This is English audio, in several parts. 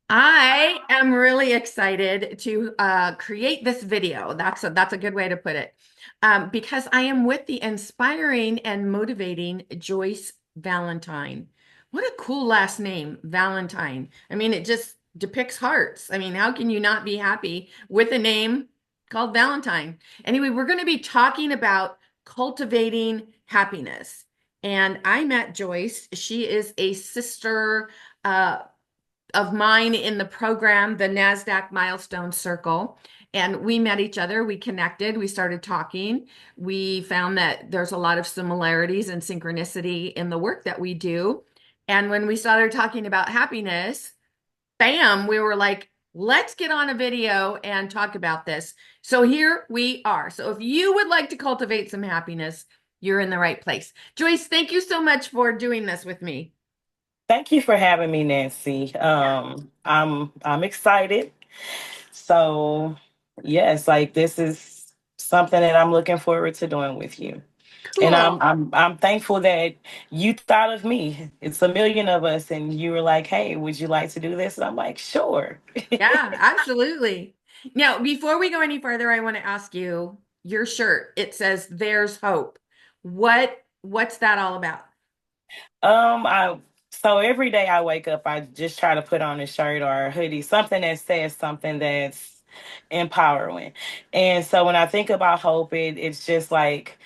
I am really excited to create this video. That's a good way to put it. Because I am with the inspiring and motivating Joyce Valentine. What a cool last name, Valentine. I mean, it just depicts hearts. I mean, how can you not be happy with a name called Valentine? Anyway, we're going to be talking about cultivating happiness. And I met Joyce. She is a sister of mine in the program, the NASDAQ Milestone Circle. And we met each other, we connected, we started talking. We found that there's a lot of similarities and synchronicity in the work that we do. And when we started talking about happiness, bam, we were like, let's get on a video and talk about this. So here we are. So if you would like to cultivate some happiness, you're in the right place. Joyce, thank you so much for doing this with me. Thank you for having me, Nancy. I'm excited. So yes, like this is something that I'm looking forward to doing with you. And Cool. I'm thankful that you thought of me. It's a million of us, and you were like, "Hey, would you like to do this?" And I'm like, "Sure." Yeah, absolutely. Now, before we go any further, I want to ask you, your shirt, it says there's hope. What's that all about? I so every day I wake up, I just try to put on a shirt or a hoodie, something that says something that's empowering. And so when I think about hope, it's just like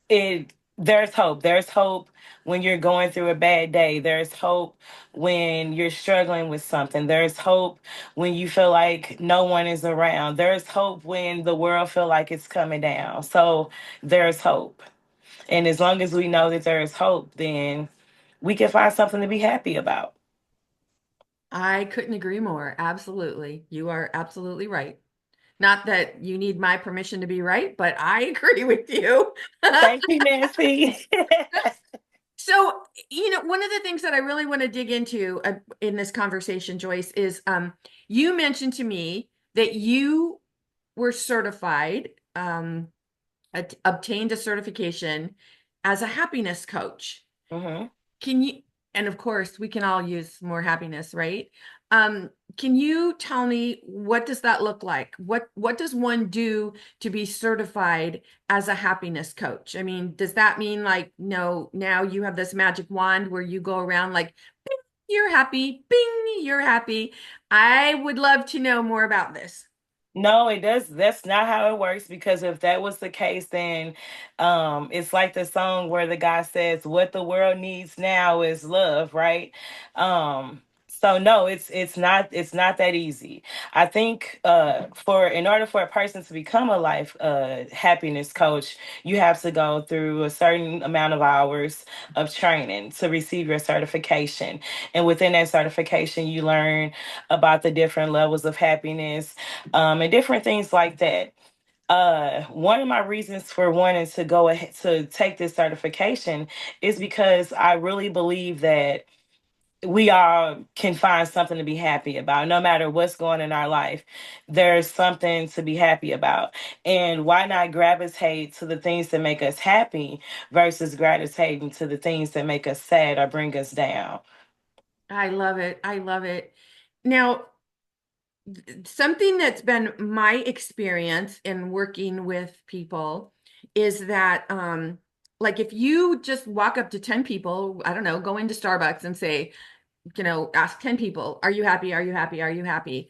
it there's hope. There's hope when you're going through a bad day. There's hope when you're struggling with something. There's hope when you feel like no one is around. There's hope when the world feel like it's coming down. So there's hope. And as long as we know that there is hope, then we can find something to be happy about. I couldn't agree more. Absolutely. You are absolutely right. Not that you need my permission to be right, but I agree with you. Thank you, Nancy. So, one of the things that I really want to dig into in this conversation, Joyce, is you mentioned to me that you were certified, obtained a certification as a happiness coach. hmm Can you, and of course, we can all use more happiness, right? Can you tell me what does that look like? What does one do to be certified as a happiness coach? I mean, does that mean like, no, now you have this magic wand where you go around like, bing, you're happy, bing, you're happy. I would love to know more about this. No, it does. That's not how it works because if that was the case, then it's like the song where the guy says, "What the world needs now is love," right? So no, it's not that easy. I think for in order for a person to become a life happiness coach, you have to go through a certain amount of hours of training to receive your certification, and within that certification, you learn about the different levels of happiness and different things like that. One of my reasons for wanting to go ahead to take this certification is because I really believe that we all can find something to be happy about. No matter what's going in our life, there's something to be happy about. And why not gravitate to the things that make us happy versus gravitating to the things that make us sad or bring us down? I love it. I love it. Now, something that's been my experience in working with people is that like if you just walk up to 10 people, I don't know, go into Starbucks and say, ask 10 people, are you happy? Are you happy? Are you happy?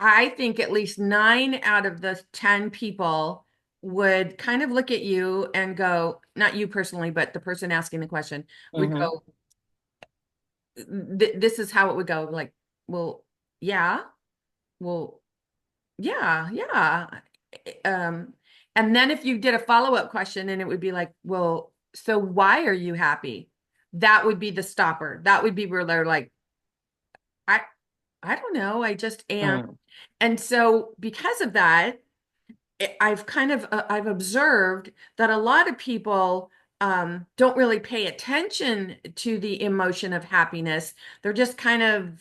I think at least 9 out of the 10 people would kind of look at you and go, not you personally, but the person asking the question would hmm go, this is how it would go, like, well, yeah, well, yeah, yeah. Um, and then if you did a follow-up question and it would be like, well, so why are you happy? That would be the stopper. That would be where they're like, I I don't know, I just am. And so because of that, I've observed that a lot of people don't really pay attention to the emotion of happiness. They're just kind of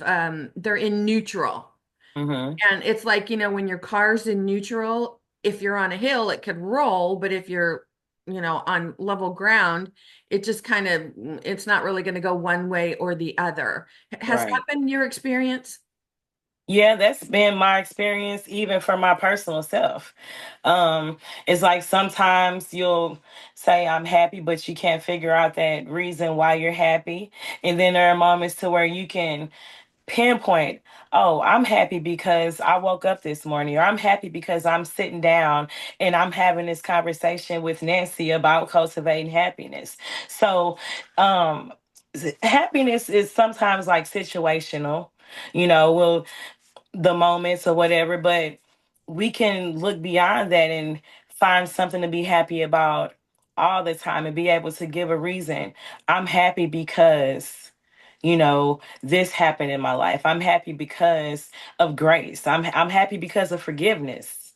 they're in neutral. hmm And it's like, when your car's in neutral, if you're on a hill, it could roll, but if you're on level ground, it just kind of, it's not really going to go one way or the other. Has that Right. been your experience? Yeah, that's been my experience even for my personal self. Um, it's like sometimes you'll say I'm happy, but you can't figure out that reason why you're happy. And then there are moments to where you can pinpoint, oh, I'm happy because I woke up this morning, or I'm happy because I'm sitting down and I'm having this conversation with Nancy about cultivating happiness. So, um, happiness is sometimes like situational. We'll the moments or whatever, but we can look beyond that and find something to be happy about all the time and be able to give a reason. I'm happy because this happened in my life. I'm happy because of grace. I'm happy because of forgiveness.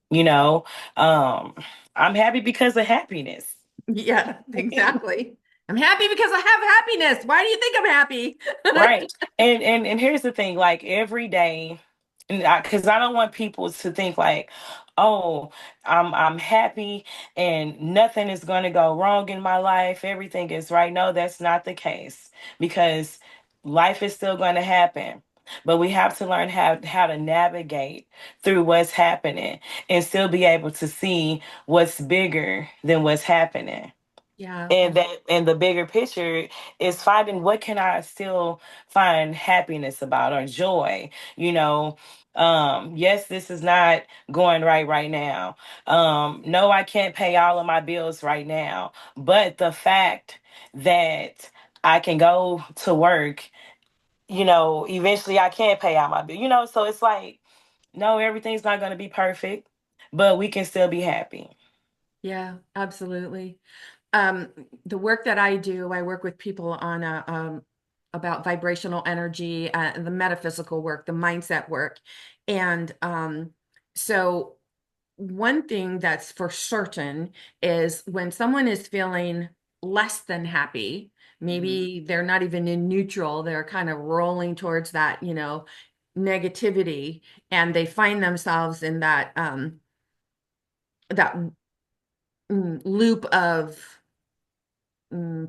You know, um I'm happy because of happiness. Yeah, exactly. I'm happy because I have happiness. Why do you think I'm happy? Right. And here's the thing, like every day, and because I don't want people to think like, oh, I'm happy and nothing is going to go wrong in my life. Everything is right. No, that's not the case, because life is still going to happen. But we have to learn how to navigate through what's happening and still be able to see what's bigger than what's happening. Yeah. And the bigger picture is finding what can I still find happiness about, or joy. Yes, this is not going right now. No, I can't pay all of my bills right now, but the fact that I can go to work, eventually I can pay out my bill. So it's like, no, everything's not going to be perfect, but we can still be happy. Yeah, absolutely. Um, the work that I do, I work with people on about vibrational energy, the metaphysical work, the mindset work. And so one thing that's for certain is when someone is feeling less than happy, Mhm. maybe they're not even in neutral, they're kind of rolling towards that, negativity, and they find themselves in that loop of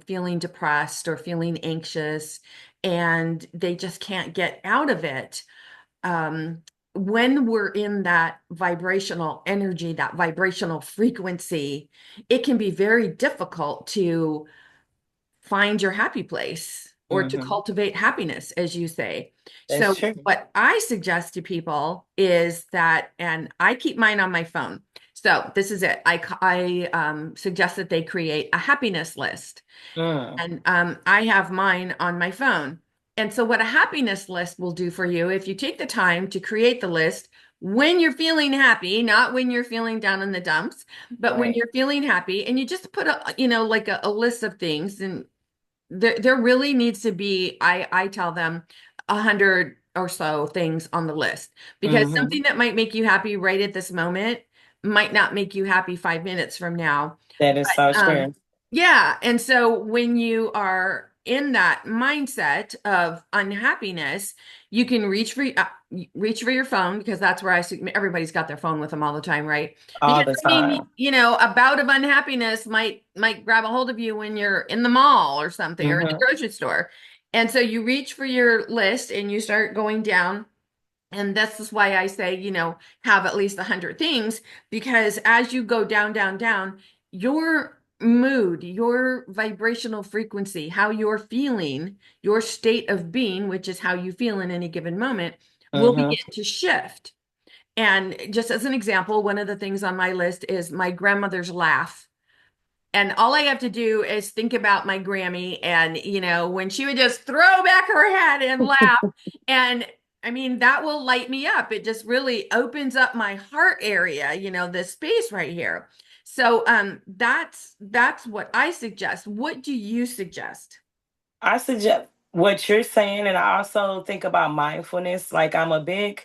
feeling depressed or feeling anxious, and they just can't get out of it. Um, when we're in that vibrational energy, that vibrational frequency, it can be very difficult to find your happy place or to Mhm. cultivate happiness, as you say. That's So, true. what I suggest to people is that, and I keep mine on my phone. So, this is it. I suggest that they create a happiness list. Mm. And I have mine on my phone. And so, what a happiness list will do for you, if you take the time to create the list when you're feeling happy, not when you're feeling down in the dumps, but when Right. you're feeling happy, and you just put like a list of things, and there really needs to be, I tell them, 100 or so things on the list, because Hmm. something that might make you happy right at this moment might not make you happy 5 minutes from now. That is so true. Yeah. And so when you are in that mindset of unhappiness, you can reach for your phone, because that's where everybody's got their phone with them all the time, right? All Because the I mean, time. a bout of unhappiness might grab a hold of you when you're in the mall or something, or in the Hmm. grocery store. And so you reach for your list and you start going down. And this is why I say, have at least 100 things, because as you go down, down, down, your mood, your vibrational frequency, how you're feeling, your state of being, which is how you feel in any given moment, will Hmm. begin to shift. And just as an example, one of the things on my list is my grandmother's laugh. And all I have to do is think about my Grammy, and, when she would just throw back her head and laugh. And I mean, that will light me up. It just really opens up my heart area, this space right here. So that's what I suggest. What do you suggest? I suggest what you're saying, and I also think about mindfulness. Like, I'm a big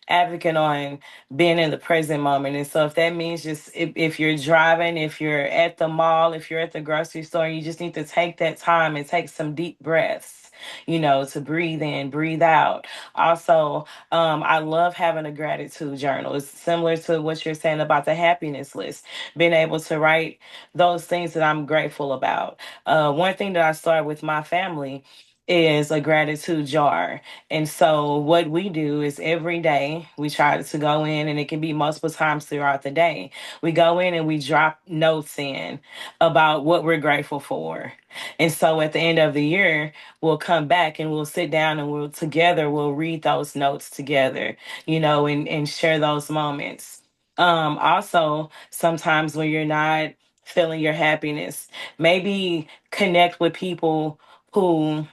advocate on being in the present moment. And so if that means just if you're driving, if you're at the mall, if you're at the grocery store, you just need to take that time and take some deep breaths. to breathe in, breathe out. Also, I love having a gratitude journal. It's similar to what you're saying about the happiness list, being able to write those things that I'm grateful about. One thing that I started with my family is a gratitude jar. And so what we do is every day we try to go in, and it can be multiple times throughout the day. We go in and we drop notes in about what we're grateful for. And so at the end of the year, we'll come back and we'll sit down and we'll read those notes together, and share those moments. Also, sometimes when you're not feeling your happiness, maybe connect with people who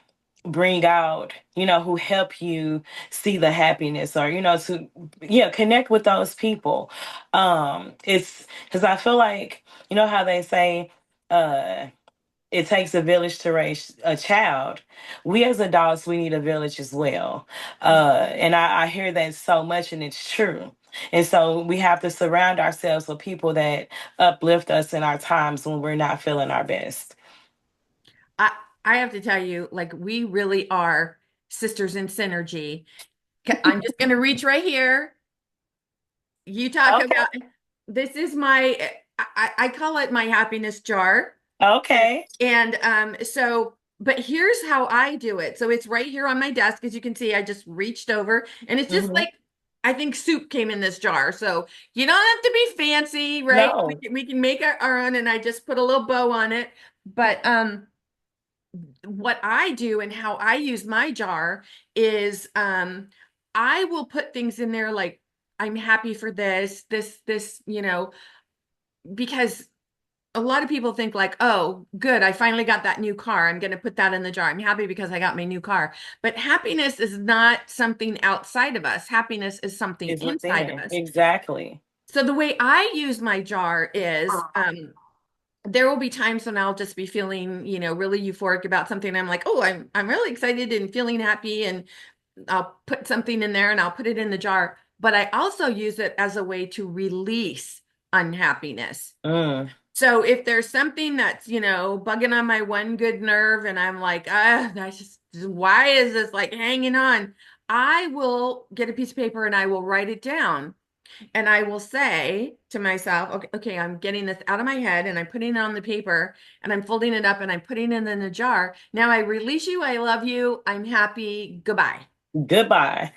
bring out, who help you see the happiness, or, to, yeah, connect with those people. It's because I feel like, how they say, uh, it takes a village to raise a child. We as adults, we need a village as well. And I hear that so much, and it's true. And so we have to surround ourselves with people that uplift us in our times when we're not feeling our best. I I have to tell you, like we really are sisters in synergy. I'm just going to reach right here. You talk Okay. about this is my I call it my happiness jar. Okay. And so but here's how I do it. So it's right here on my desk. As you can see, I just reached over and it's just Hmm. like I think soup came in this jar. So you don't have to be fancy, right? No. We can make our own and I just put a little bow on it. But what I do and how I use my jar is I will put things in there like I'm happy for this, because a lot of people think like, oh, good, I finally got that new car. I'm going to put that in the jar. I'm happy because I got my new car. But happiness is not something outside of us. Happiness is something Is inside of within. us. Exactly. So the way I use my jar is there will be times when I'll just be feeling, really euphoric about something. I'm like, oh, I'm really excited and feeling happy, and I'll put something in there and I'll put it in the jar. But I also use it as a way to release unhappiness. Mm. So if there's something that's, bugging on my one good nerve and I'm like, why is this like hanging on? I will get a piece of paper and I will write it down. And I will say to myself, okay, I'm getting this out of my head and I'm putting it on the paper and I'm folding it up and I'm putting it in the jar. Now I release you. I love you. I'm happy. Goodbye. Goodbye.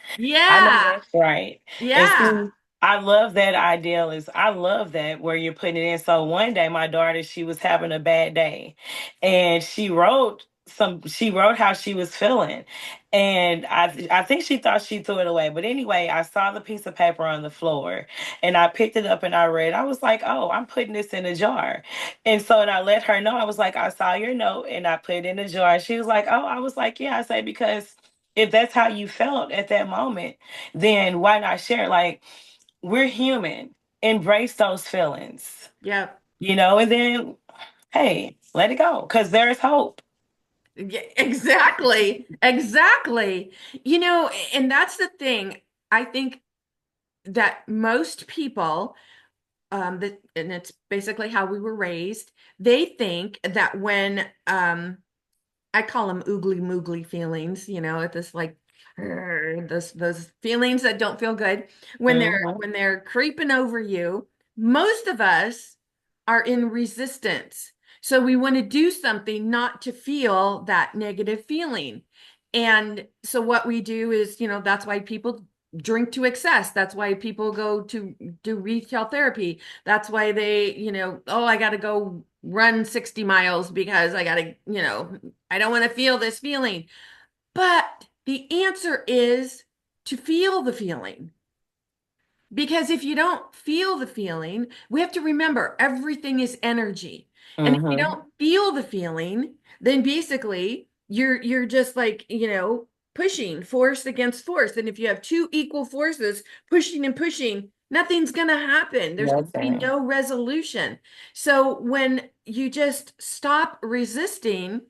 I know Yeah. that's right. And Yeah. see, I love that ideal is I love that where you're putting it in. So one day my daughter, she was having a bad day and she wrote how she was feeling. And I think she thought she threw it away. But anyway, I saw the piece of paper on the floor and I picked it up and I read. I was like, oh, I'm putting this in a jar. And so and I let her know, I was like, I saw your note and I put it in a jar. And she was like, oh, I was like, yeah, I say because if that's how you felt at that moment, then why not share? Like, we're human. Embrace those feelings, Yeah. and then, hey, let it go because there's hope. Yeah, exactly. Exactly. And that's the thing. I think that most people, and it's basically how we were raised, they think that when I call them oogly moogly feelings, this like those feelings that don't feel good when they're Hmm. when they're creeping over you. Most of us are in resistance. So we want to do something not to feel that negative feeling. And so what we do is, that's why people drink to excess. That's why people go to do retail therapy. That's why they, oh, I got to go run 60 miles because I got to, I don't want to feel this feeling. But the answer is to feel the feeling. Because if you don't feel the feeling, we have to remember everything is energy. And if you Hmm. don't feel the feeling, then basically you're just like, pushing force against force. And if you have two equal forces pushing and pushing, nothing's going to happen. There's going to be Nothing. no resolution. So when you just stop resisting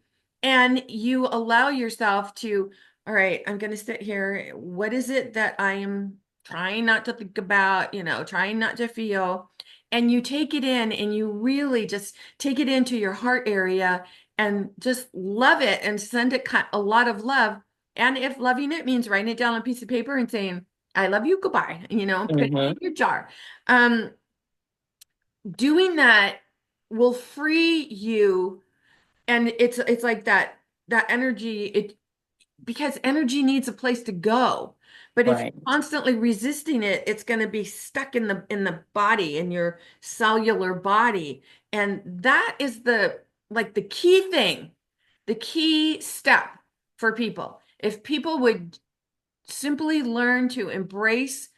and you allow yourself to, all right, I'm going to sit here. What is it that I am trying not to think about, trying not to feel? And you take it in and you really just take it into your heart area and just love it and send it a lot of love. And if loving it means writing it down on a piece of paper and saying, I love you, goodbye, put it Mm-hmm. in your jar. Um, Doing that will free you. And it's like that energy, because energy needs a place to go. But if you're Right. constantly resisting it, it's going to be stuck in the body, in your cellular body. And that is the key thing, the key step for people. If people would simply learn to embrace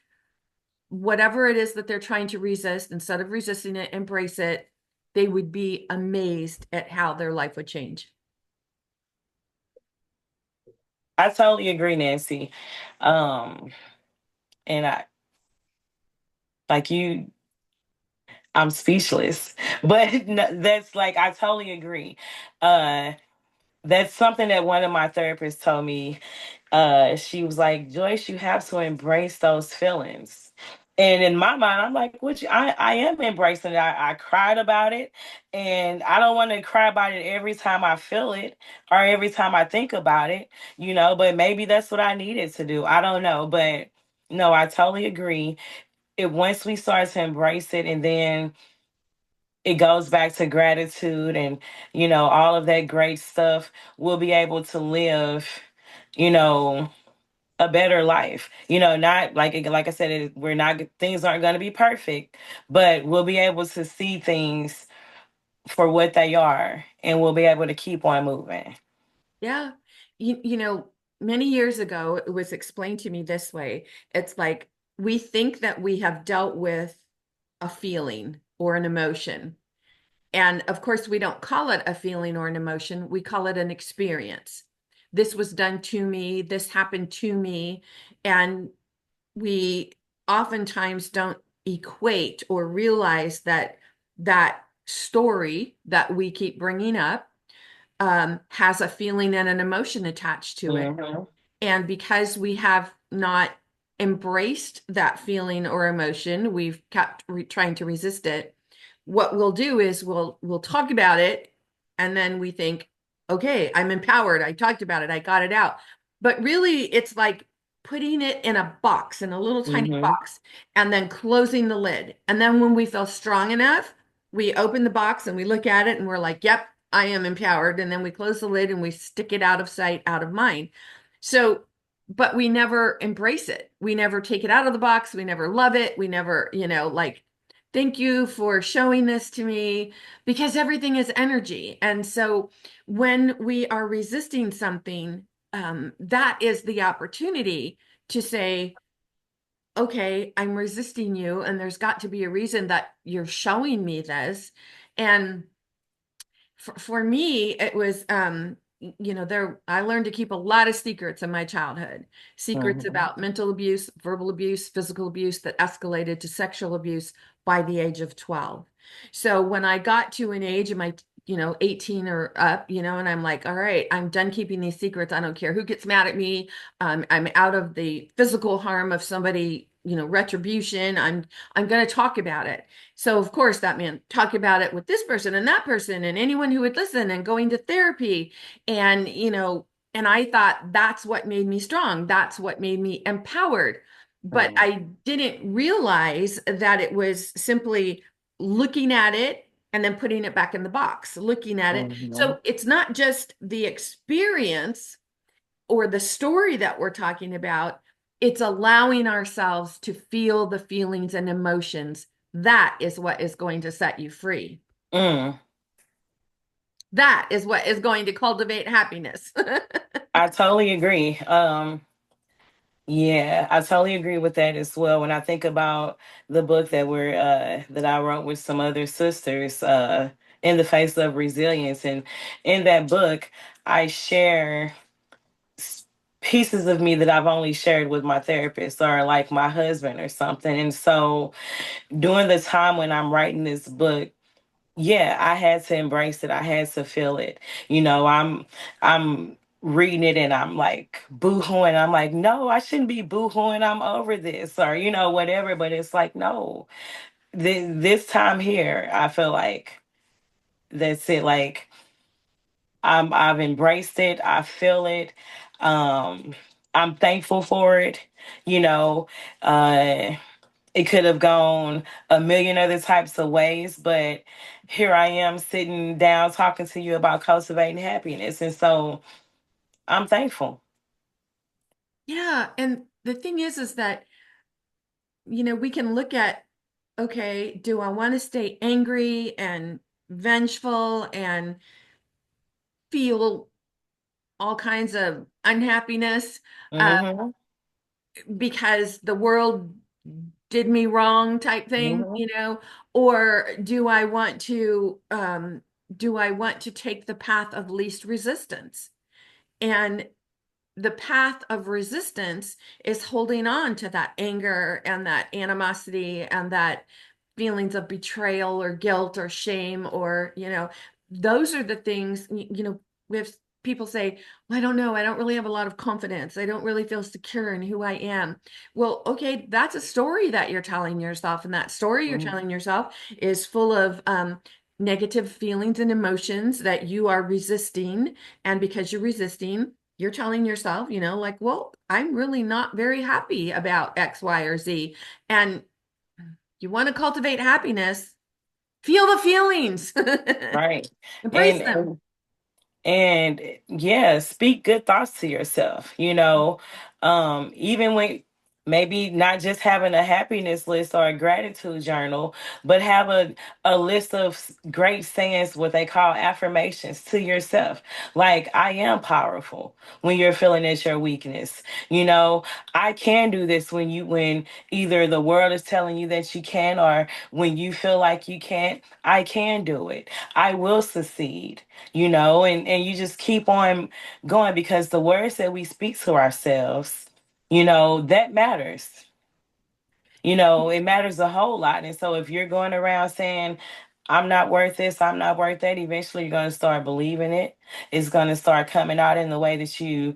whatever it is that they're trying to resist, instead of resisting it, embrace it, they would be amazed at how their life would change. I totally agree, Nancy. Um, and I like you, I'm speechless. But that's like I totally agree. Uh that's something that one of my therapists told me. She was like, Joyce, you have to embrace those feelings. And in my mind, I'm like, I am embracing it. I cried about it. And I don't want to cry about it every time I feel it or every time I think about it, but maybe that's what I needed to do. I don't know. But no, I totally agree. Once we start to embrace it, and then it goes back to gratitude and all of that great stuff, we'll be able to live you know a better life, not like I said, we're not, things aren't going to be perfect, but we'll be able to see things for what they are, and we'll be able to keep on moving. Yeah. Many years ago, it was explained to me this way. It's like we think that we have dealt with a feeling or an emotion. And of course, we don't call it a feeling or an emotion, we call it an experience. This was done to me, this happened to me. And we oftentimes don't equate or realize that that story that we keep bringing up has a feeling and an emotion attached to it. Hmm. And because we have not embraced that feeling or emotion, we've kept trying to resist it. What we'll do is we'll talk about it, and then we think, okay, I'm empowered. I talked about it. I got it out. But really, it's like putting it in a box, in a little tiny Hmm. box, and then closing the lid. And then when we feel strong enough, we open the box and we look at it and we're like, yep, I am empowered. And then we close the lid and we stick it out of sight, out of mind. So, but we never embrace it. We never take it out of the box. We never love it. We never, like, thank you for showing this to me, because everything is energy. And so when we are resisting something, that is the opportunity to say, okay, I'm resisting you, and there's got to be a reason that you're showing me this. And for me, it was, there, I learned to keep a lot of secrets in my childhood, secrets Hmm. about mental abuse, verbal abuse, physical abuse that escalated to sexual abuse by the age of 12. So when I got to an age of my, 18 or up, and I'm like, all right, I'm done keeping these secrets. I don't care who gets mad at me. I'm out of the physical harm of somebody, retribution. I'm going to talk about it. So of course that meant talking about it with this person and that person and anyone who would listen, and going to therapy. And, and I thought that's what made me strong. That's what made me empowered. But I didn't realize that it was simply looking at it and then putting it back in the box, looking at it. Hmm. So it's not just the experience or the story that we're talking about, it's allowing ourselves to feel the feelings and emotions. That is what is going to set you free. Mm. That is what is going to cultivate happiness. I totally agree. Yeah, I totally agree with that as well. When I think about the book that I wrote with some other sisters, in the face of resilience, and in that book, I share s- pieces of me that I've only shared with my therapist or like my husband or something. And so during the time when I'm writing this book, yeah, I had to embrace it. I had to feel it. I'm reading it and I'm like boo-hooing. I'm like, no, I shouldn't be boo-hooing. I'm over this, or whatever. But it's like, no, this time here, I feel like that's it. Like I've embraced it. I feel it. Um, I'm thankful for it. You know, uh, it could have gone a million other types of ways, but here I am sitting down talking to you about cultivating happiness. And so I'm thankful. Yeah, and the thing is that, we can look at, okay, do I want to stay angry and vengeful and feel all kinds of unhappiness Hmm. because the world did me wrong type thing, Hmm. or do I want to take the path of least resistance? And the path of resistance is holding on to that anger and that animosity and that feelings of betrayal or guilt or shame, or those are the things. If people say, well, I don't know, I don't really have a lot of confidence, I don't really feel secure in who I am. Well, okay, that's a story that you're telling yourself, and that story you're Hmm. telling yourself is full of negative feelings and emotions that you are resisting. And because you're resisting, you're telling yourself, like, well, I'm really not very happy about X, Y, or Z. And you want to cultivate happiness, feel the feelings, Right. embrace And, them. and and yeah, speak good thoughts to yourself, even when maybe not just having a happiness list or a gratitude journal, but have a list of great sayings, what they call affirmations to yourself. Like, I am powerful when you're feeling it's your weakness. You know, I can do this when either the world is telling you that you can, or when you feel like you can't. I can do it. I will succeed. And you just keep on going, because the words that we speak to ourselves, that matters. It matters a whole lot. And so if you're going around saying, I'm not worth this, I'm not worth that, eventually you're going to start believing it. It's going to start coming out in the way that you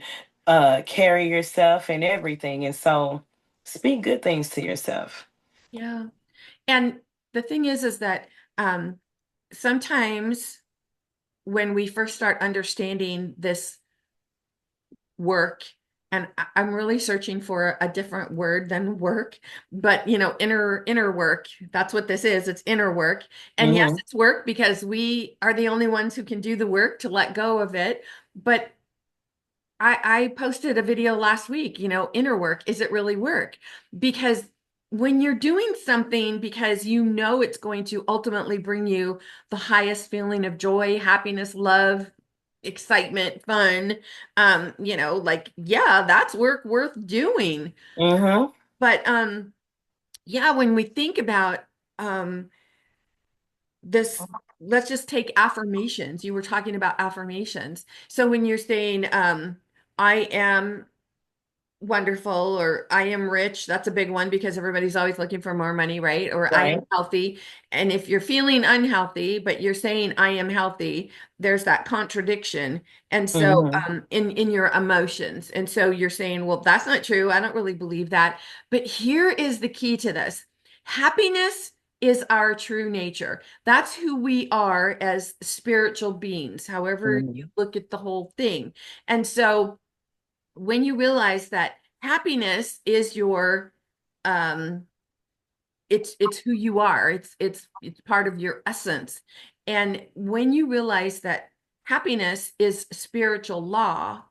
carry yourself and everything. And so speak good things to yourself. Yeah. And the thing is that um, sometimes when we first start understanding this work, and I'm really searching for a different word than work, but inner work, that's what this is. It's inner work. And yes, Hmm. it's work because we are the only ones who can do the work to let go of it. But I posted a video last week, inner work, is it really work? Because when you're doing something because it's going to ultimately bring you the highest feeling of joy, happiness, love, excitement, fun, like, yeah, that's work worth doing. Hmm. But yeah, when we think about um this, let's just take affirmations. You were talking about affirmations. So when you're saying I am wonderful, or I am rich, that's a big one because everybody's always looking for more money, right? Or I am Right. healthy. And if you're feeling unhealthy but you're saying I am healthy, there's that contradiction. And so Hmm. in your emotions, and so you're saying, well, that's not true, I don't really believe that. But here is the key to this: happiness is our true nature. That's who we are as spiritual beings, however you Hmm. look at the whole thing. And so when you realize that happiness is your um it's who you are, it's part of your essence. And when you realize that happiness is spiritual law,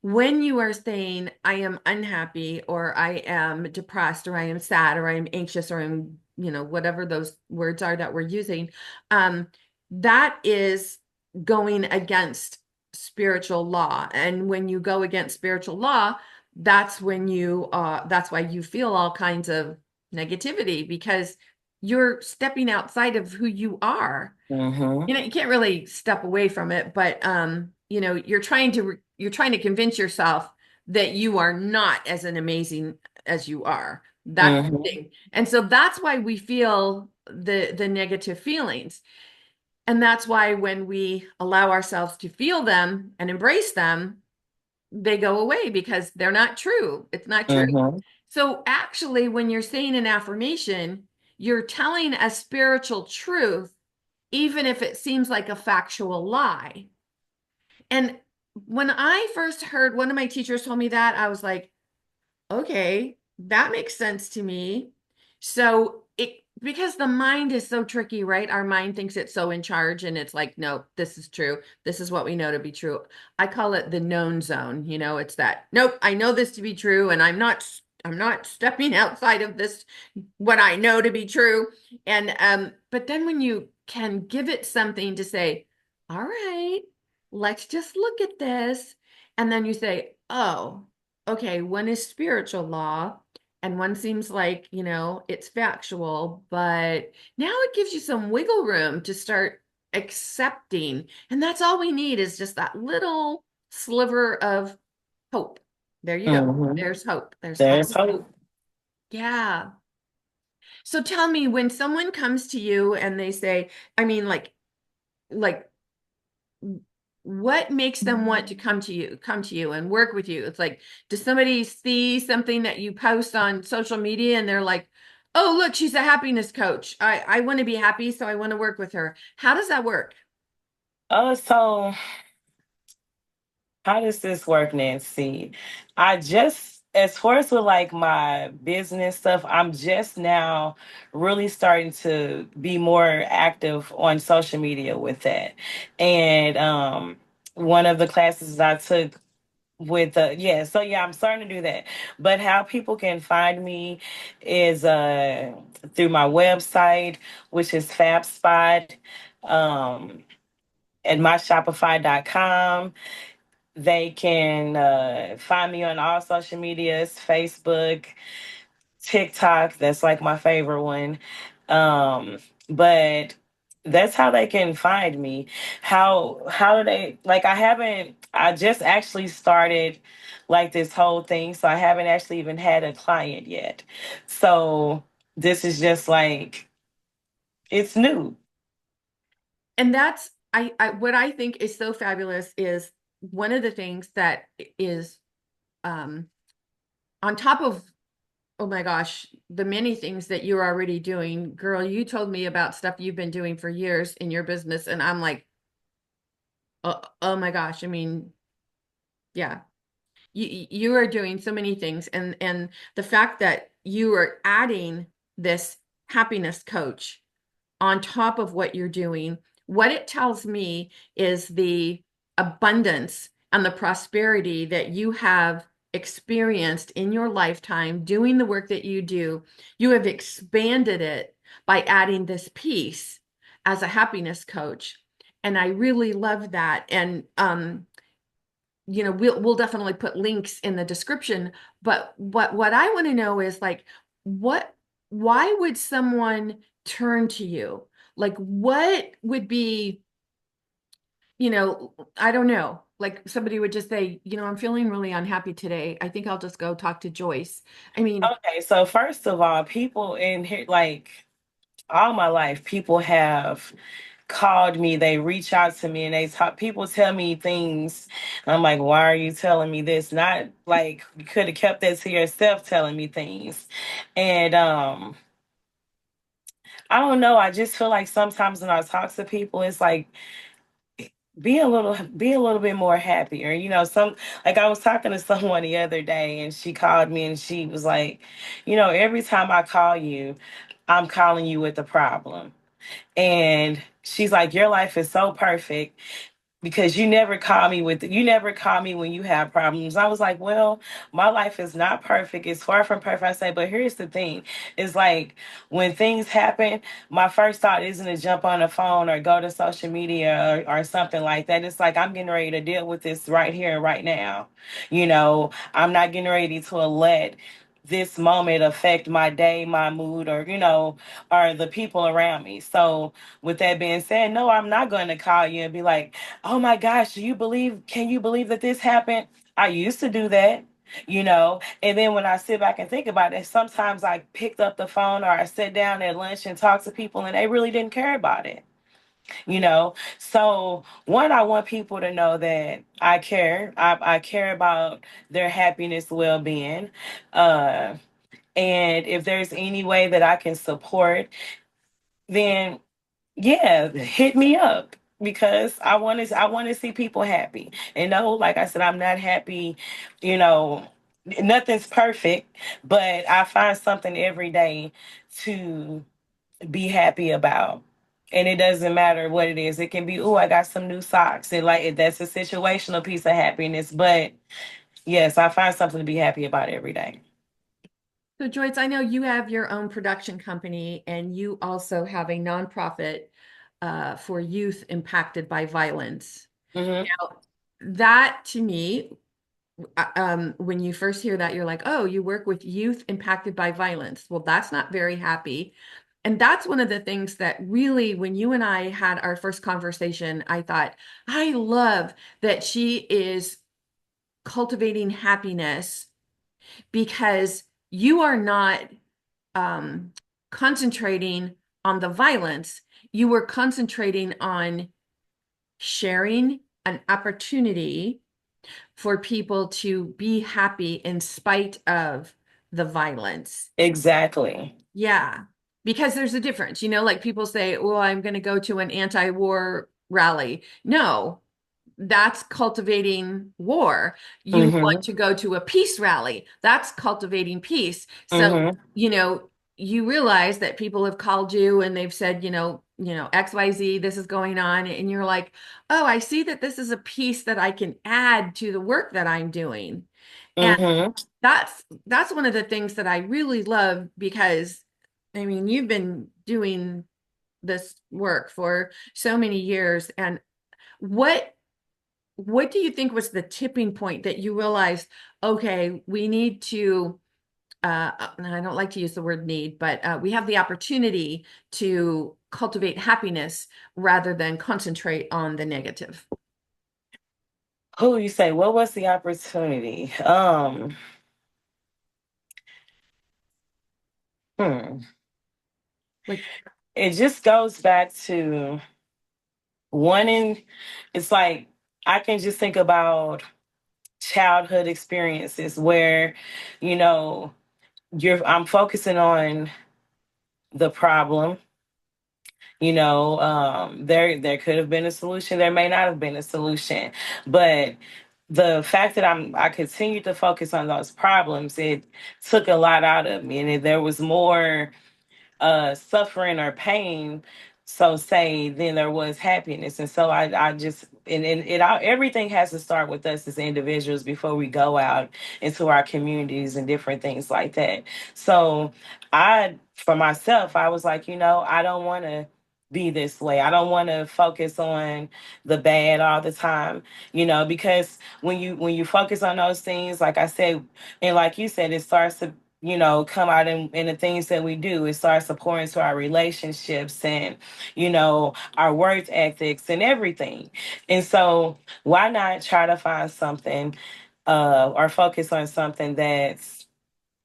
when you are saying I am unhappy, or I am depressed, or I am sad, or I am anxious, or I'm, whatever those words are that we're using, um, that is going against spiritual law. And when you go against spiritual law, that's why you feel all kinds of negativity, because you're stepping outside of who you are. Hmm. You can't really step away from it, but you're trying to convince yourself that you are not as an amazing as you are. That's the Hmm. thing. And so that's why we feel the negative feelings. And that's why when we allow ourselves to feel them and embrace them, they go away because they're not true. It's not true. Hmm. So actually, when you're saying an affirmation, you're telling a spiritual truth, even if it seems like a factual lie. And when I first heard one of my teachers told me that, I was like, okay, that makes sense to me. So it because the mind is so tricky, right? Our mind thinks it's so in charge and it's like, no, this is true. This is what we know to be true. I call it the known zone. It's that, nope, I know this to be true and I'm not stepping outside of this what I know to be true. And but then when you can give it something to say, all right, let's just look at this. And then you say, oh, okay, one is spiritual law and one seems like, it's factual, but now it gives you some wiggle room to start accepting. And that's all we need is just that little sliver of hope. There you go. Hmm. There's hope. There's There's always hope. hope. Yeah. So tell me, when someone comes to you and they say, I mean, like what makes them want to come to you and work with you? It's like, does somebody see something that you post on social media and they're like, oh, look, she's a happiness coach. I want to be happy, so I want to work with her. How does that work? So how does this work, Nancy? As far as with like my business stuff, I'm just now really starting to be more active on social media with that. And one of the classes I took with so yeah, I'm starting to do that. But how people can find me is through my website, which is FabSpot, um, at myshopify.com. They can find me on all social medias, Facebook, TikTok. That's like my favorite one. But that's how they can find me. How do they like I just actually started like this whole thing, so I haven't actually even had a client yet. So this is just like it's new. And that's I what I think is so fabulous is one of the things that is um on top of, oh my gosh, the many things that you're already doing. Girl, you told me about stuff you've been doing for years in your business, and I'm like, oh my gosh. I mean, yeah, you are doing so many things, and the fact that you are adding this happiness coach on top of what you're doing, what it tells me is the abundance and the prosperity that you have experienced in your lifetime doing the work that you do. You have expanded it by adding this piece as a happiness coach. And I really love that. And we'll definitely put links in the description, but what I want to know is like, what why would someone turn to you? Like, what would be, I don't know, like somebody would just say, I'm feeling really unhappy today, I think I'll just go talk to Joice. I mean, Okay, so first of all, people in here like all my life, people have called me, they reach out to me and they talk, people tell me things. I'm like, why are you telling me this? Not like you could have kept that to yourself telling me things. And I don't know, I just feel like sometimes when I talk to people, it's like be a little bit more happier. Some like I was talking to someone the other day and she called me and she was like, every time I call you, I'm calling you with a problem. And she's like, your life is so perfect because you never call me when you have problems. I was like, well, my life is not perfect, it's far from perfect. I say, but here's the thing, it's like when things happen, my first thought isn't to jump on the phone or go to social media or something like that. It's like I'm getting ready to deal with this right here and right now. I'm not getting ready to let this moment affect my day, my mood, or the people around me. So with that being said, no, I'm not going to call you and be like, oh my gosh, can you believe that this happened? I used to do that, and then when I sit back and think about it, sometimes I picked up the phone or I sat down at lunch and talked to people and they really didn't care about it. So one, I want people to know that I care. I care about their happiness, well-being. Uh, and if there's any way that I can support, then yeah, hit me up. because I want to see people happy. And no, like I said, I'm not happy, you know, nothing's perfect, but I find something every day to be happy about. And it doesn't matter what it is. It can be, oh, I got some new socks. And like that's a situational piece of happiness. But yes, I find something to be happy about every day. So, Joyce, I know you have your own production company and you also have a nonprofit for youth impacted by violence. Mm-hmm. Now, that to me, when you first hear that, you're like, oh, you work with youth impacted by violence. Well, that's not very happy. And that's one of the things that really, when you and I had our first conversation, I thought, I love that she is cultivating happiness because you are not um, concentrating on the violence. You were concentrating on sharing an opportunity for people to be happy in spite of the violence. Exactly. Yeah, because there's a difference. Like people say, well, I'm going to go to an anti-war rally. No, that's cultivating war. You want Mm-hmm. to go to a peace rally. That's cultivating peace. So, Mm-hmm. you know, you realize that people have called you and they've said, XYZ, this is going on. And you're like, oh, I see that this is a piece that I can add to the work that I'm doing. And Mm-hmm. that's one of the things that I really love because I mean, you've been doing this work for so many years. And what what do you think was the tipping point that you realized, okay, we need to, and I don't like to use the word need, but we have the opportunity to cultivate happiness rather than concentrate on the negative? Who you say? What was the opportunity? Hmm. Like, It just goes back to wanting. It's like I can just think about childhood experiences where, you know, I'm focusing on the problem. There could have been a solution, there may not have been a solution, but the fact that I continued to focus on those problems, it took a lot out of me, and there was more suffering or pain, so say, then there was happiness. And so I just, and it all, everything has to start with us as individuals before we go out into our communities and different things like that. So for myself, I was like, I don't want to be this way. I don't want to focus on the bad all the time, because when you focus on those things, like I said, and like you said, it starts to come out in the things that we do. It starts to pour into our relationships and, our work ethics and everything. And so why not try to find something or focus on something that's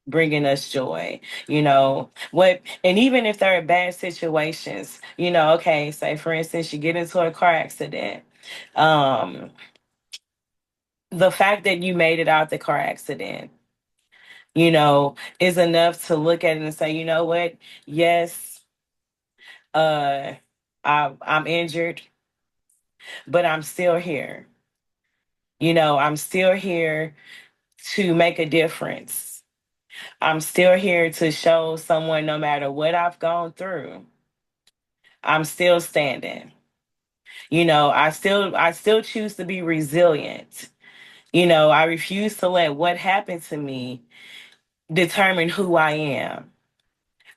bringing us joy, and even if there are bad situations, okay, say for instance, you get into a car accident. Um, the fact that you made it out the car accident, is enough to look at it and say, you know what? Yes, uh, I'm injured, but I'm still here. I'm still here to make a difference. I'm still here to show someone no matter what I've gone through, I'm still standing. I still choose to be resilient. I refuse to let what happened to me determine who I am.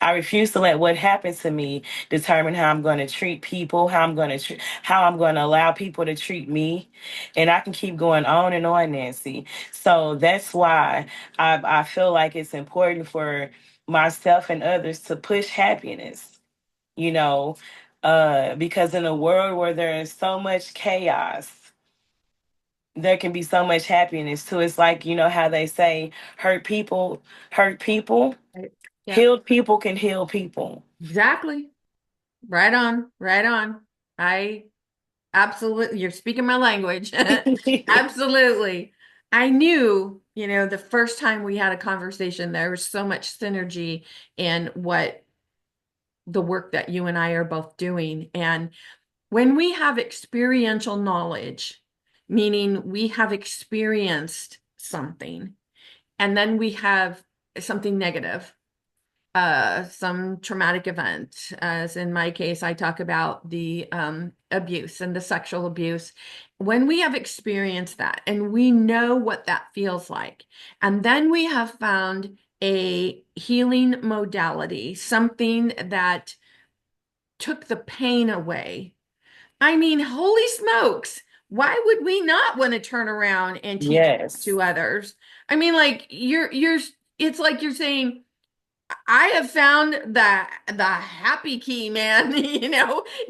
I refuse to let what happens to me determine how I'm going to treat people, how I'm going to allow people to treat me, and I can keep going on and on, Nancy. So that's why I feel like it's important for myself and others to push happiness. You know, because in a world where there is so much chaos, there can be so much happiness too. It's like how they say, hurt people, right. Yeah, healed people can heal people. exactly. Right on, right on. I absolutely, you're speaking my language. Absolutely. I knew, the first time we had a conversation, there was so much synergy in what the work that you and I are both doing. And when we have experiential knowledge, meaning we have experienced something, and then we have something negative, some traumatic event. As in my case, I talk about the abuse and the sexual abuse. When we have experienced that and we know what that feels like, and then we have found a healing modality, something that took the pain away. I mean, holy smokes. Why would we not want to turn around and teach Yes. to others? I mean, like it's like you're saying, I have found the happy key, man.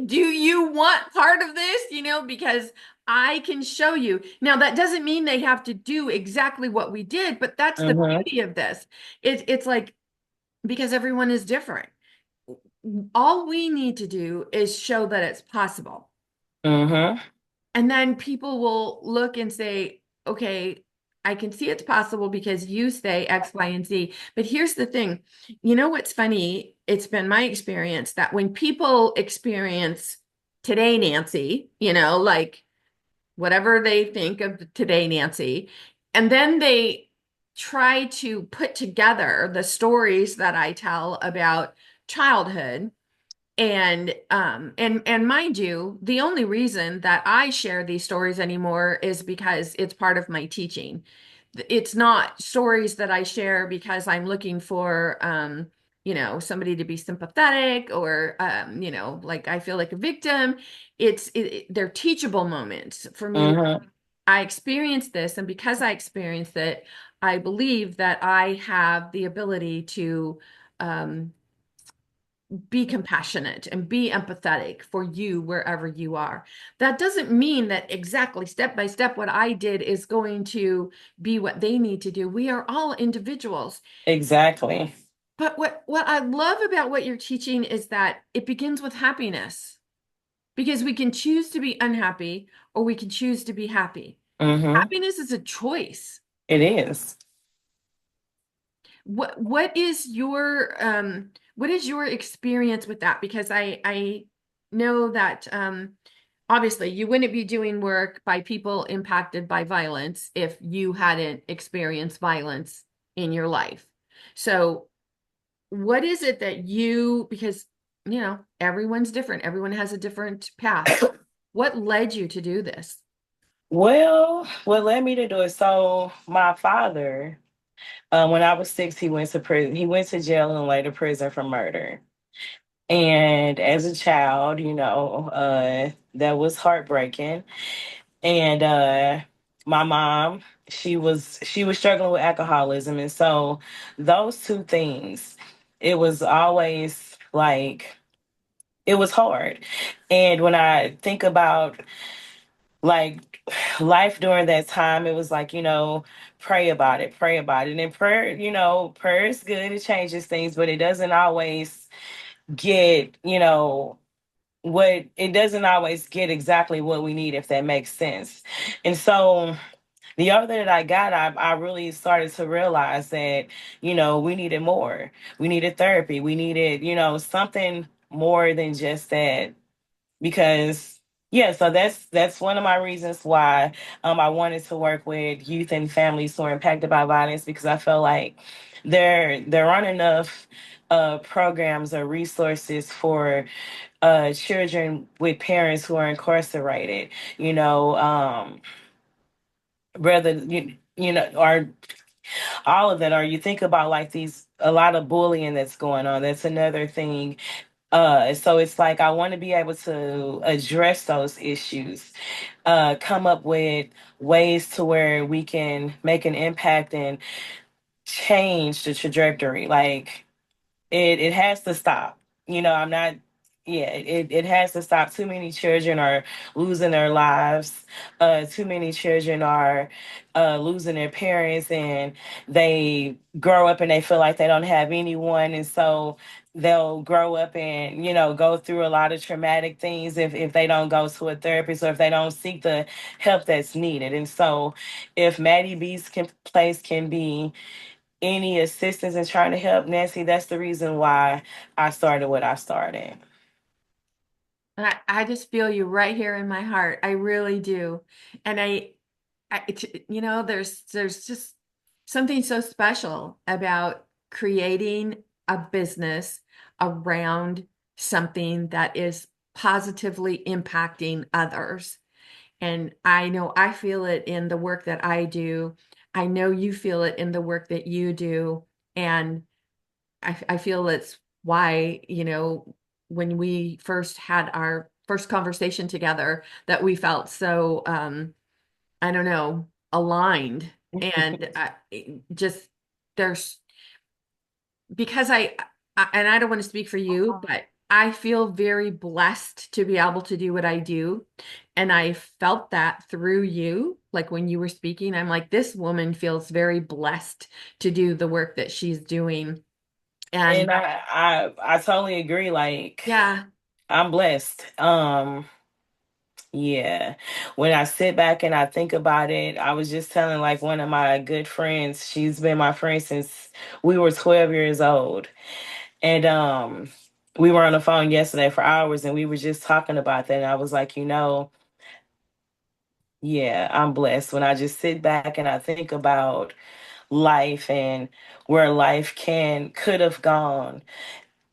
Do you want part of this? Because I can show you. Now, that doesn't mean they have to do exactly what we did, but that's the Mm-hmm. beauty of this. It's like because everyone is different. All we need to do is show that it's possible. Mm-hmm. And then people will look and say, okay, I can see it's possible because you say X, Y, and Z. But here's the thing. You know what's funny? It's been my experience that when people experience today, Nancy, like whatever they think of today, Nancy, and then they try to put together the stories that I tell about childhood and mind you, the only reason that I share these stories anymore is because it's part of my teaching. It's not stories that I share because I'm looking for somebody to be sympathetic or like I feel like a victim. They're teachable moments for me. Mm-hmm. I experienced this, and because I experienced it, I believe that I have the ability to um be compassionate and be empathetic for you wherever you are. That doesn't mean that exactly step by step what I did is going to be what they need to do. We are all individuals. Exactly. But what I love about what you're teaching is that it begins with happiness because we can choose to be unhappy or we can choose to be happy. Mm-hmm. Happiness is a choice. It is. What is your experience with that? Because I know that obviously you wouldn't be doing work by people impacted by violence if you hadn't experienced violence in your life. So what is it that because everyone's different, everyone has a different path. What led you to do this? Well, what led me to do it? So my father, when I was 6, he went to prison. He went to jail and later prison for murder. And as a child, that was heartbreaking. And my mom, she was struggling with alcoholism, and so those two things, it was always like it was hard. And when I think about like life during that time, it was like, pray about it, pray about it. And prayer, prayer is good, it changes things, but it doesn't always get, what it doesn't always get exactly what we need, if that makes sense. And so the older that I got, I really started to realize that, we needed more. We needed therapy. We needed, something more than just that. Because yeah, so that's one of my reasons why I wanted to work with youth and families who are impacted by violence, because I feel like there aren't enough programs or resources for children with parents who are incarcerated, rather or all of that. Or you think about like a lot of bullying that's going on, that's another thing. So it's like I want to be able to address those issues, come up with ways to where we can make an impact and change the trajectory. Like it has to stop. I'm not. Yeah, it has to stop. Too many children are losing their lives. Too many children are losing their parents, and they grow up and they feel like they don't have anyone, and so they'll grow up and go through a lot of traumatic things if they don't go to a therapist or if they don't seek the help that's needed. And so, if Maddie B's place can be any assistance in trying to help Nancy, that's the reason why I started what I started. I just feel you right here in my heart. I really do. And there's just something so special about creating a business around something that is positively impacting others. And I know I feel it in the work that I do. I know you feel it in the work that you do. And I feel it's why, when we first had our first conversation together, that we felt so, I don't know, aligned. And just there's, because and I don't want to speak for you, but I feel very blessed to be able to do what I do. And I felt that through you. Like when you were speaking, I'm like, this woman feels very blessed to do the work that she's doing. And And I totally agree. Like, yeah. I'm blessed. Yeah. When I sit back and I think about it, I was just telling like one of my good friends, she's been my friend since we were 12 years old. And we were on the phone yesterday for hours and we were just talking about that. And I was like, yeah, I'm blessed when I just sit back and I think about life and where life could have gone.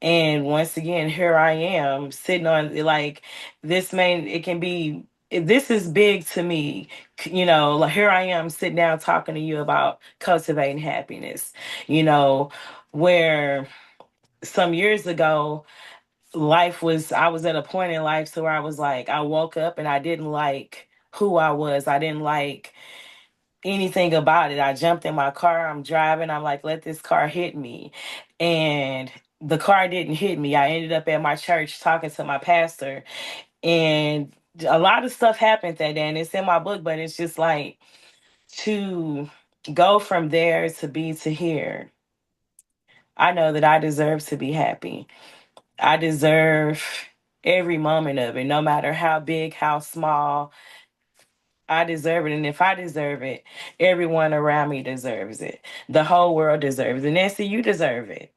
And once again, here I am sitting on like it can be, this is big to me. Like here I am sitting down talking to you about cultivating happiness, you know, where some years ago, I was at a point in life to where I was like, I woke up and I didn't like who I was. I didn't like anything about it. I jumped in my car, I'm driving, I'm like, let this car hit me. And the car didn't hit me. I ended up at my church talking to my pastor, and a lot of stuff happened that day, and it's in my book, but it's just like to go from there to be to here. I know that I deserve to be happy. I deserve every moment of it, no matter how big, how small. I deserve it. And if I deserve it, everyone around me deserves it. The whole world deserves it. Nancy, you deserve it.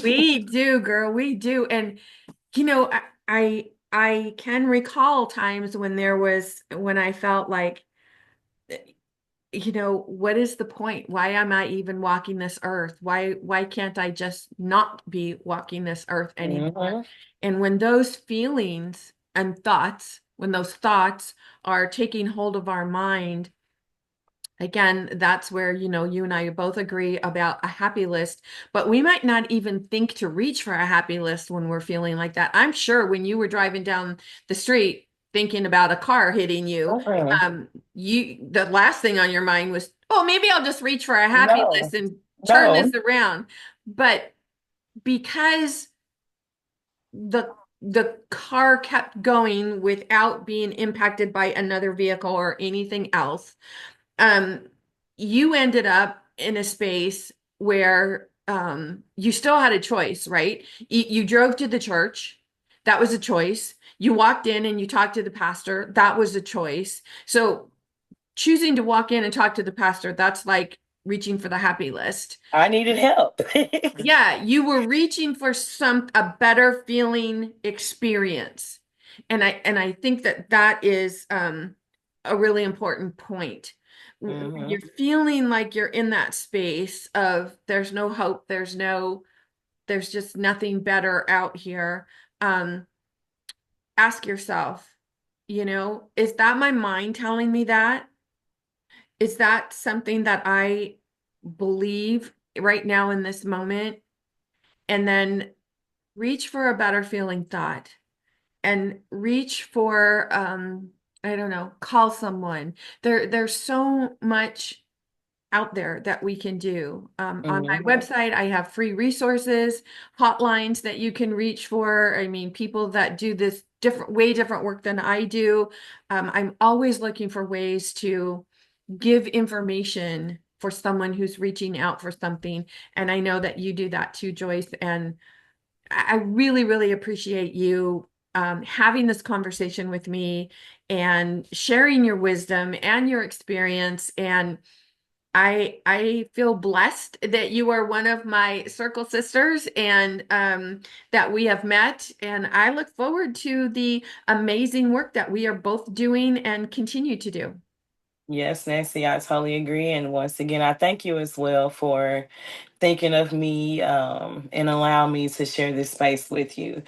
We do, girl, we do. And I can recall times when I felt like, what is the point? Why am I even walking this earth? Why can't I just not be walking this earth anymore? Hmm. And when those feelings and thoughts, when those thoughts are taking hold of our mind, again, that's where, you and I both agree about a happy list, but we might not even think to reach for a happy list when we're feeling like that. I'm sure when you were driving down the street thinking about a car hitting you, Uh-uh. the last thing on your mind was, oh, maybe I'll just reach for a happy No, list and turn no. this around. But because the the car kept going without being impacted by another vehicle or anything else, um, you ended up in a space where you still had a choice, right? You drove to the church. That was a choice. You walked in and you talked to the pastor. That was a choice. So choosing to walk in and talk to the pastor, that's like reaching for the happy list. I needed help. Yeah, you were reaching for a better feeling experience. And I think that is a really important point. When Hmm. you're feeling like you're in that space of there's no hope, there's just nothing better out here. Um, Ask yourself, is that my mind telling me that? Is that something that I believe right now in this moment? And then reach for a better feeling thought and reach for I don't know, call someone. There's so much out there that we can do. On my Hmm. website, I have free resources, hotlines that you can reach for. I mean, people that do this way different work than I do. I'm always looking for ways to give information for someone who's reaching out for something. And I know that you do that too, Joyce. And I really, really appreciate you having this conversation with me and sharing your wisdom and your experience. And I feel blessed that you are one of my circle sisters and that we have met. And I look forward to the amazing work that we are both doing and continue to do. Yes, Nancy, I totally agree. And once again, I thank you as well for thinking of me and allowing me to share this space with you.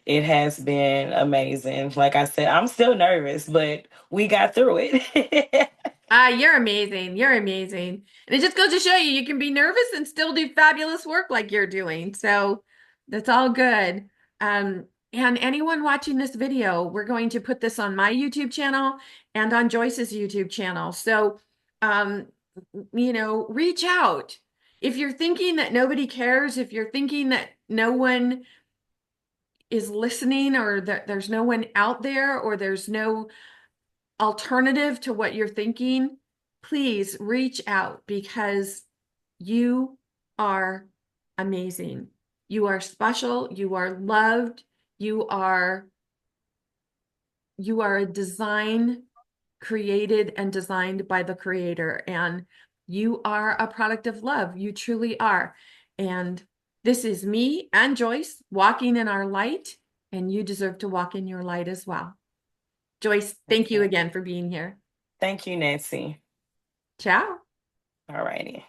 It has been amazing. Like I said, I'm still nervous, but we got through it. Ah, you're amazing. You're amazing. And it just goes to show you, you can be nervous and still do fabulous work like you're doing. So that's all good. And anyone watching this video, we're going to put this on my YouTube channel and on Joyce's YouTube channel. So, um, reach out. If you're thinking that nobody cares, if you're thinking that no one is listening or that there's no one out there or there's no alternative to what you're thinking, please reach out because you are amazing. You are special. You are loved. You are you are a design created and designed by the creator, and you are a product of love. You truly are. And this is me and Joyce walking in our light, and you deserve to walk in your light as well. Joyce, thank you Okay. again for being here. Thank you, Nancy. Ciao. All righty.